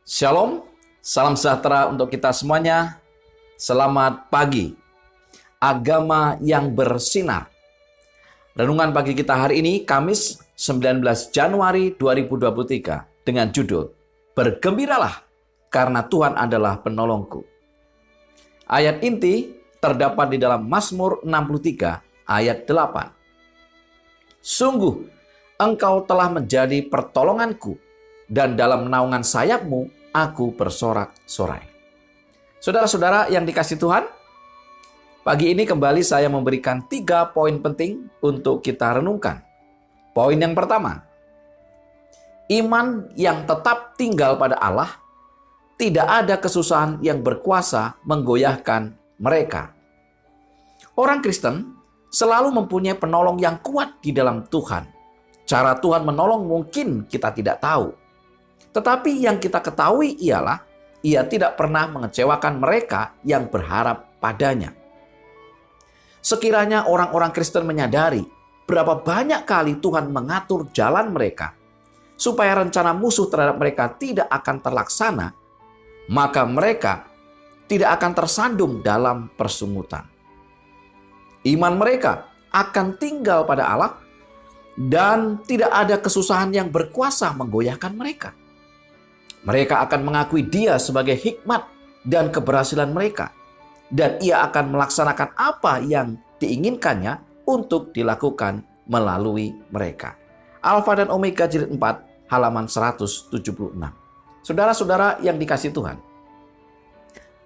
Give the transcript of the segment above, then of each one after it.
Shalom, salam sejahtera untuk kita semuanya. Selamat pagi. Agama yang bersinar. Renungan pagi kita hari ini, Kamis 19 Januari 2023, dengan judul Bergembiralah, karena Tuhan adalah penolongku. Ayat inti terdapat di dalam Mazmur 63 ayat 8. Sungguh, Engkau telah menjadi pertolonganku, dan dalam naungan sayapmu aku bersorak-sorai. Saudara-saudara yang dikasihi Tuhan, pagi ini kembali saya memberikan 3 poin penting untuk kita renungkan. Poin yang pertama, iman yang tetap tinggal pada Allah, tidak ada kesusahan yang berkuasa menggoyahkan mereka. Orang Kristen selalu mempunyai penolong yang kuat di dalam Tuhan. Cara Tuhan menolong mungkin kita tidak tahu. Tetapi yang kita ketahui ialah Ia tidak pernah mengecewakan mereka yang berharap padanya. Sekiranya orang-orang Kristen menyadari berapa banyak kali Tuhan mengatur jalan mereka supaya rencana musuh terhadap mereka tidak akan terlaksana, maka mereka tidak akan tersandung dalam persungutan. Iman mereka akan tinggal pada Allah dan tidak ada kesusahan yang berkuasa menggoyahkan mereka. Mereka akan mengakui Dia sebagai hikmat dan keberhasilan mereka. Dan Ia akan melaksanakan apa yang diinginkannya untuk dilakukan melalui mereka. Alfa dan Omega jilid 4 halaman 176. Saudara-saudara yang dikasihi Tuhan,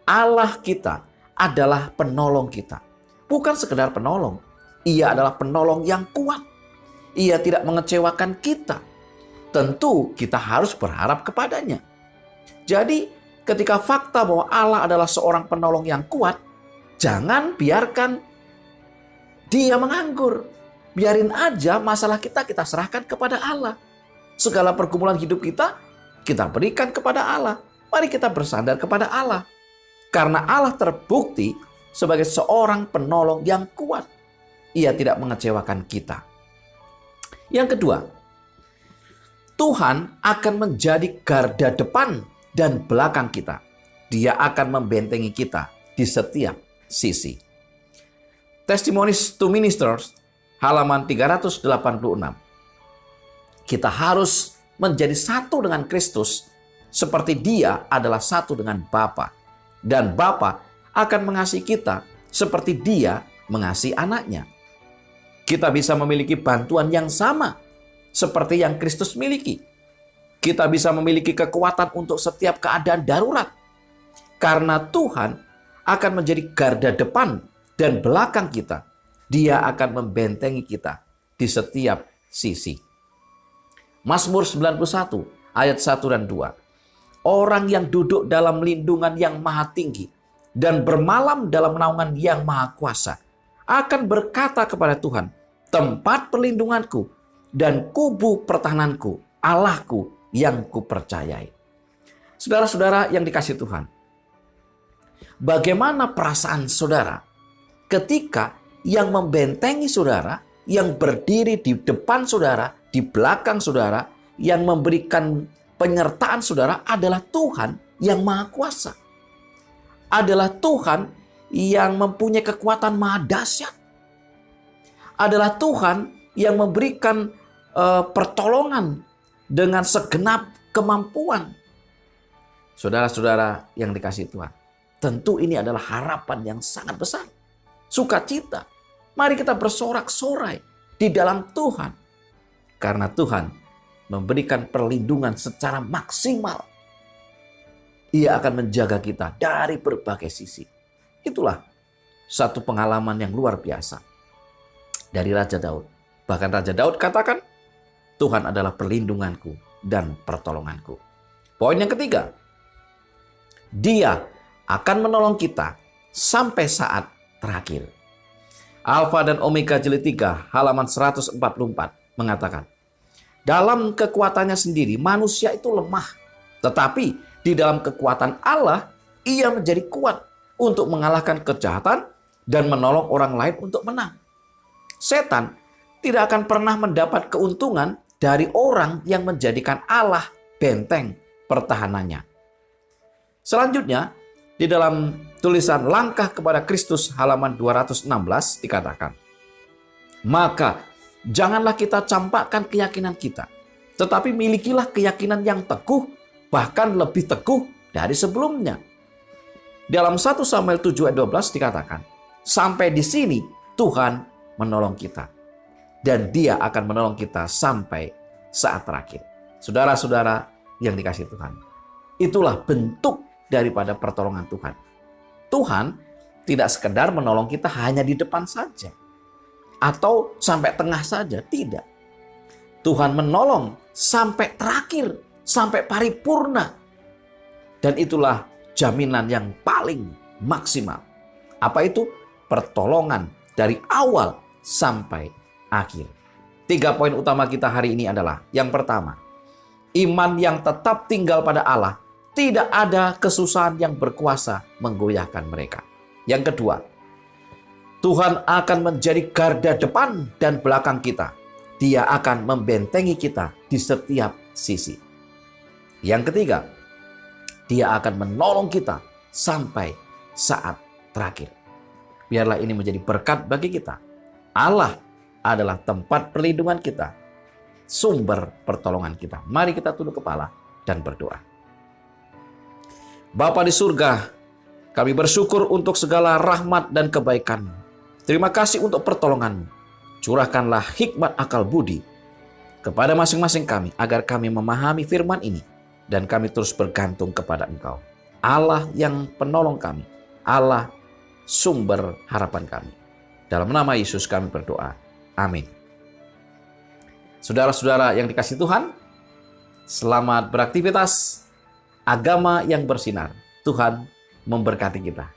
Allah kita adalah penolong kita. Bukan sekedar penolong, Ia adalah penolong yang kuat. Ia tidak mengecewakan kita. Tentu kita harus berharap kepadanya. Jadi ketika fakta bahwa Allah adalah seorang penolong yang kuat, jangan biarkan Dia menganggur. Biarin aja masalah kita serahkan kepada Allah. Segala pergumulan hidup kita berikan kepada Allah. Mari kita bersandar kepada Allah. Karena Allah terbukti sebagai seorang penolong yang kuat. Ia tidak mengecewakan kita. Yang kedua, Tuhan akan menjadi garda depan dan belakang kita. Dia akan membentengi kita di setiap sisi. Testimonies to Ministers halaman 386. Kita harus menjadi satu dengan Kristus seperti Dia adalah satu dengan Bapa. Dan Bapa akan mengasihi kita seperti Dia mengasihi anaknya. Kita bisa memiliki bantuan yang sama seperti yang Kristus miliki. Kita bisa memiliki kekuatan untuk setiap keadaan darurat. Karena Tuhan akan menjadi garda depan dan belakang kita. Dia akan membentengi kita di setiap sisi. Mazmur 91 ayat 1 dan 2. Orang yang duduk dalam lindungan yang maha tinggi dan bermalam dalam naungan yang maha kuasa akan berkata kepada Tuhan, tempat perlindunganku dan kubu pertahananku, Allahku yang kupercayai. Saudara-saudara yang dikasihi Tuhan, bagaimana perasaan saudara ketika yang membentengi saudara, yang berdiri di depan saudara, di belakang saudara, yang memberikan penyertaan saudara adalah Tuhan yang maha kuasa. Adalah Tuhan yang mempunyai kekuatan maha dahsyat. Adalah Tuhan yang memberikan pertolongan dengan segenap kemampuan. Saudara-saudara yang dikasihi Tuhan, tentu ini adalah harapan yang sangat besar. Sukacita. Mari kita bersorak-sorai di dalam Tuhan. Karena Tuhan memberikan perlindungan secara maksimal. Ia akan menjaga kita dari berbagai sisi. Itulah satu pengalaman yang luar biasa dari Raja Daud. Bahkan Raja Daud katakan, Tuhan adalah perlindunganku dan pertolonganku. Poin yang ketiga, Dia akan menolong kita sampai saat terakhir. Alfa dan Omega jilid 3 halaman 144 mengatakan, dalam kekuatannya sendiri manusia itu lemah, tetapi di dalam kekuatan Allah Ia menjadi kuat untuk mengalahkan kejahatan dan menolong orang lain untuk menang. Setan tidak akan pernah mendapat keuntungan dari orang yang menjadikan Allah benteng pertahanannya. Selanjutnya, di dalam tulisan Langkah kepada Kristus halaman 216 dikatakan, maka janganlah kita campakkan keyakinan kita, tetapi milikilah keyakinan yang teguh, bahkan lebih teguh dari sebelumnya. Dalam 1 Samuel 7 ayat 12 dikatakan, sampai di sini Tuhan menolong kita. Dan Dia akan menolong kita sampai saat terakhir. Saudara-saudara yang dikasihi Tuhan, itulah bentuk daripada pertolongan Tuhan. Tuhan tidak sekedar menolong kita hanya di depan saja, atau sampai tengah saja, tidak. Tuhan menolong sampai terakhir, sampai paripurna. Dan itulah jaminan yang paling maksimal. Apa itu? Pertolongan dari awal sampai akhir. 3 poin utama kita hari ini adalah, yang pertama, iman yang tetap tinggal pada Allah. Tidak ada kesusahan yang berkuasa menggoyahkan mereka. Yang kedua, Tuhan akan menjadi garda depan dan belakang kita. Dia akan membentengi kita di setiap sisi. Yang ketiga, Dia akan menolong kita sampai saat terakhir. Biarlah ini menjadi berkat bagi kita. Allah adalah tempat perlindungan kita, sumber pertolongan kita. Mari kita tunduk kepala dan berdoa. Bapa di surga, kami bersyukur untuk segala rahmat dan kebaikan. Terima kasih untuk pertolongan-Mu. Curahkanlah hikmat akal budi kepada masing-masing kami, agar kami memahami firman ini, dan kami terus bergantung kepada Engkau. Allah yang penolong kami, Allah sumber harapan kami. Dalam nama Yesus kami berdoa. Amin. Saudara-saudara yang dikasihi Tuhan, selamat beraktivitas. Agama yang bersinar. Tuhan memberkati kita.